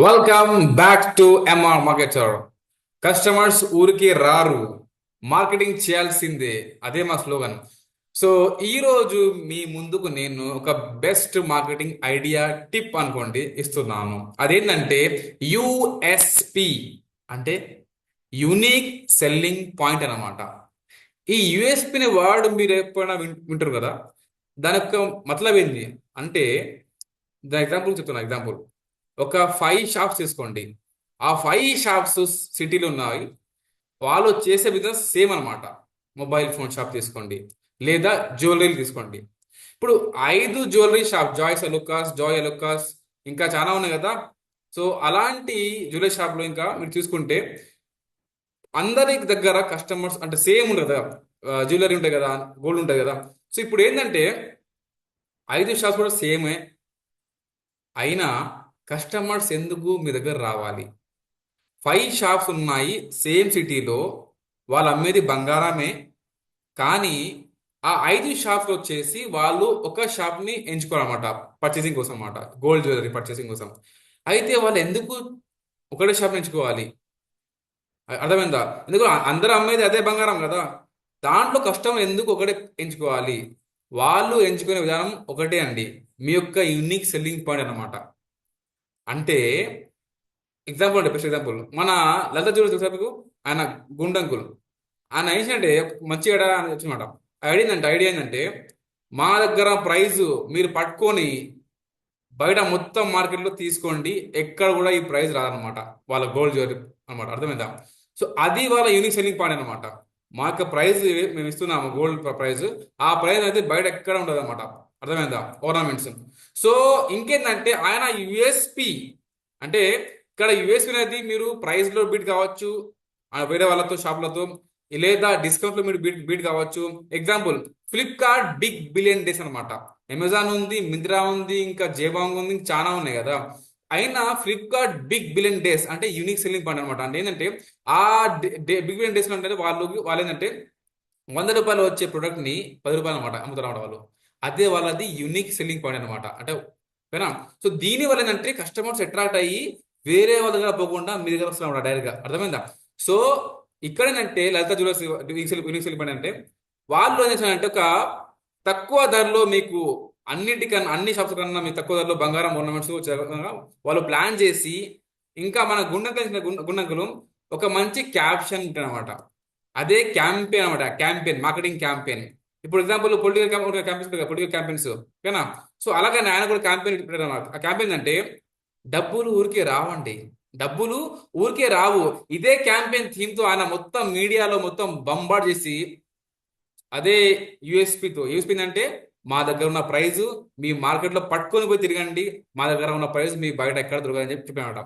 Welcome back to MR marketer. Customers ఊరికి రారు, marketing చేయాల్సిందే. అదే మా స్లోగన్. సో ఈ రోజు మీ ముందుకు నేను ఒక బెస్ట్ మార్కెటింగ్ ఐడియా టిప్ అనుకోండి ఇస్తున్నాను. అదేంటంటే యుఎస్పి అంటే యునిక్ సెల్లింగ్ పాయింట్ అన్నమాట. ఈ యుఎస్పిని వర్డ్ మీరు ఎప్పుడైనా వింటారు కదా. దాని యొక్క మతలబ్ ఏంది అంటే, దాని ఎగ్జాంపుల్ చెప్తున్నా. ఎగ్జాంపుల్, ఒక 5 షాప్స్ తీసుకోండి. ఆ 5 షాప్స్ సిటీలో ఉన్నాయి. వాళ్ళు చేసే బిజినెస్ సేమ్ అన్నమాట. మొబైల్ ఫోన్ షాప్ తీసుకోండి, లేదా జ్యువెలరీ తీసుకోండి. ఇప్పుడు 5 jewellery shop, Joyalukkas, Joyalukkas, ఇంకా చాలా ఉన్నాయి కదా. సో అలాంటి జ్యువెలరీ షాప్లో ఇంకా మీరు చూసుకుంటే అందరి దగ్గర కస్టమర్స్ అంటే సేమ్ ఉండదు కదా. జ్యువెలరీ ఉంటాయి కదా, గోల్డ్ ఉంటాయి కదా. సో ఇప్పుడు ఏంటంటే 5 షాప్స్ కూడా సేమే అయినా కస్టమర్స్ ఎందుకు మీ దగ్గర రావాలి? 5 షాప్స్ ఉన్నాయి సేమ్ సిటీలో, వాళ్ళు అమ్మేది బంగారమే. కానీ ఆ 5 షాప్స్ వచ్చేసి వాళ్ళు ఒక షాప్ని ఎంచుకోవాలన్నమాట, పర్చేసింగ్ కోసం అన్నమాట, గోల్డ్ జ్యువెలరీ పర్చేసింగ్ కోసం. అయితే వాళ్ళు ఎందుకు ఒకటే షాప్ని ఎంచుకోవాలి? అర్థమైందా? ఎందుకు అందరూ అమ్మేది అదే బంగారం కదా. దాంట్లో కస్టమర్ ఎందుకు ఒకటే ఎంచుకోవాలి? వాళ్ళు ఎంచుకునే విధానం ఒకటే అండి, మీ యొక్క యూనిక్ సెల్లింగ్ పాయింట్ అన్నమాట. అంటే ఎగ్జాంపుల్ అంటే బెస్ట్ ఎగ్జాంపుల్ మన లలిత జ్యువెలర్స్ తెలుసా మీకు? ఆయన గుండంకుల్. ఆయన ఏంటంటే మంచి ఐడియా అని వచ్చినమాట. ఐడియా ఏంటంటే, మా దగ్గర ప్రైస్ మీరు పట్టుకొని బయట మొత్తం మార్కెట్లో తీసుకోండి, ఎక్కడ కూడా ఈ ప్రైస్ రాదనమాట. వాళ్ళ గోల్డ్ జ్యువెలరీ అనమాట. అర్థమైందా? సో అది వాళ్ళ యూనిక్ సెల్లింగ్ పాయింట్ అనమాట. మా యొక్క ప్రైస్ మేము ఇస్తున్నాము, గోల్డ్ ప్రైస్. ఆ ప్రైస్ అయితే బయట ఎక్కడ ఉండదు అనమాట. అర్థమైందా? ఆర్నమెంట్స్. సో ఇంకేంటంటే ఆయన యుఎస్పి అంటే, ఇక్కడ యుఎస్పి అనేది మీరు ప్రైస్ లో బీట్ కావచ్చు, వేరే వాళ్ళతో షాప్లతో, లేదా డిస్కౌంట్ లో మీరు బీట్ కావచ్చు. Example, Flipkart big billion days అనమాట. అమెజాన్ ఉంది, మింత్రా ఉంది, ఇంకా జేబాంగ్ ఉంది, ఇంకా చాలా ఉన్నాయి కదా. అయినా ఫ్లిప్కార్ట్ బిగ్ బిలియన్ డేస్ అంటే యూనిక్ సెల్లింగ్ పాయింట్ అనమాట. అంటే ఏంటంటే ఆ బిగ్ బిలియన్ డేస్ లో అంటే వాళ్ళు ఏంటంటే ₹100 వచ్చే ప్రొడక్ట్ ని ₹10 అనమాట అమ్ముతారు అన్నమాట వాళ్ళు. అదే వాళ్ళది యూనిక్ సెల్లింగ్ పాయింట్ అనమాట. అంటే ఓకేనా. సో దీని వల్ల ఏంటంటే కస్టమర్స్ అట్రాక్ట్ అయ్యి వేరే వాళ్ళ దగ్గర పోకుండా మీ దగ్గర వస్తున్నారు డైరెక్ట్ గా. అర్థమైందా? సో ఇక్కడ ఏంటంటే లలిత జ్యువెలర్స్ యూనిక్ సెల్లింగ్ పాయింట్ అంటే, వాళ్ళు ఏం చేశారంటే ఒక తక్కువ ధరలో మీకు అన్నిటికన్నా, అన్ని షాప్స్ కన్నా మీకు తక్కువ ధరలో బంగారం ornaments వాళ్ళు ప్లాన్ చేసి, ఇంకా మన గుండంకులు ఒక మంచి క్యాప్షన్ ఉంటుంది అనమాట. అదే క్యాంపెయిన్ అనమాట. Campaign, marketing campaign. ఇప్పుడు example political campaigns, political campaigns ఓకేనా. సో అలాగని ఆయన కూడా క్యాంపెయిన్ పెట్టాడు అన్నమాట. ఆ క్యాంపెయిన్ అంటే, డబ్బులు ఊరికే రావండి, డబ్బులు ఊరికే రావు. ఇదే క్యాంపెయిన్ థీమ్ తో ఆయన మొత్తం మీడియాలో మొత్తం బంబార్డ్ చేసి, అదే యూఎస్పి అంటే, మా దగ్గర ఉన్న ప్రైస్ మీ మార్కెట్లో పట్టుకొని పోయి తిరగండి, మా దగ్గర ఉన్న ప్రైస్ మీ బయట ఎక్కడ దొరకదని చెప్పామట.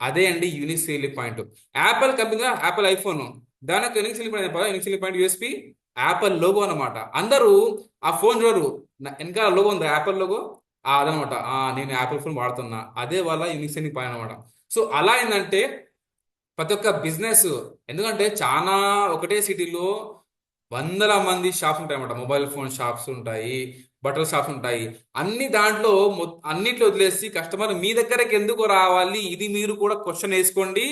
అదే అండి unique selling point. Apple company, Apple iPhone, దానికి unique selling point unique selling point USP Apple logo అనమాట. అందరూ ఆ ఫోన్ చూడరు, వెనకాల లోగో ఉంది, యాపిల్ లోగో. అదనమాట, నేను యాపిల్ ఫోన్ వాడుతున్నా, అదే వాళ్ళ యూనిక్ సెల్లింగ్ పాయింట్ అనమాట. సో అలా ఏంటంటే ప్రతి ఒక్క బిజినెస్, ఎందుకంటే చాలా ఒకటే సిటీలో వందల మంది షాప్స్ ఉంటాయి అన్నమాట. మొబైల్ ఫోన్ షాప్స్ ఉంటాయి, బట్టల షాప్స్ ఉంటాయి. అన్ని దాంట్లో అన్నిట్లో వదిలేసి కస్టమర్ మీ దగ్గరకు ఎందుకు రావాలి, ఇది మీరు కూడా క్వశ్చన్ వేసుకోండి.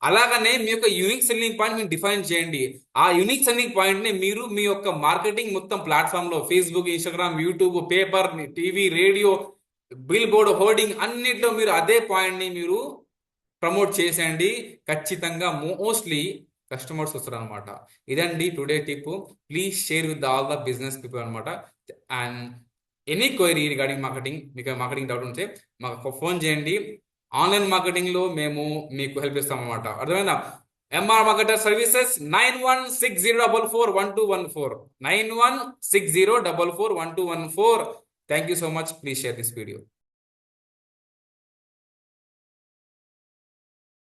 అలాగనే మీ యొక్క యూనిక్ సెల్లింగ్ పాయింట్ మీరు డిఫైన్ చేయండి. ఆ యూనిక్ సెల్లింగ్ పాయింట్ ని మీరు మీ యొక్క మార్కెటింగ్ మొత్తం ప్లాట్ఫామ్ లో, Facebook, Instagram, YouTube, paper, TV, radio, bill board, hoarding, అన్నిట్లో మీరు అదే పాయింట్ ని మీరు ప్రమోట్ చేసేయండి. ఖచ్చితంగా మోస్ట్లీ కస్టమర్స్ వస్తారు అనమాట. ఇదండి today tip. Please share with all the business people అనమాట. And any query regarding marketing, మీకు మార్కెటింగ్ డౌట్ ఉంటే మాకు ఫోన్ చేయండి. ఆన్లైన్ మార్కెటింగ్ లో మేము మీకు హెల్ప్ ఇస్తాం అనమాట. అర్థమైందా? MR marketer services 9160441214, 9160441214. Thank you so much. Please share this video.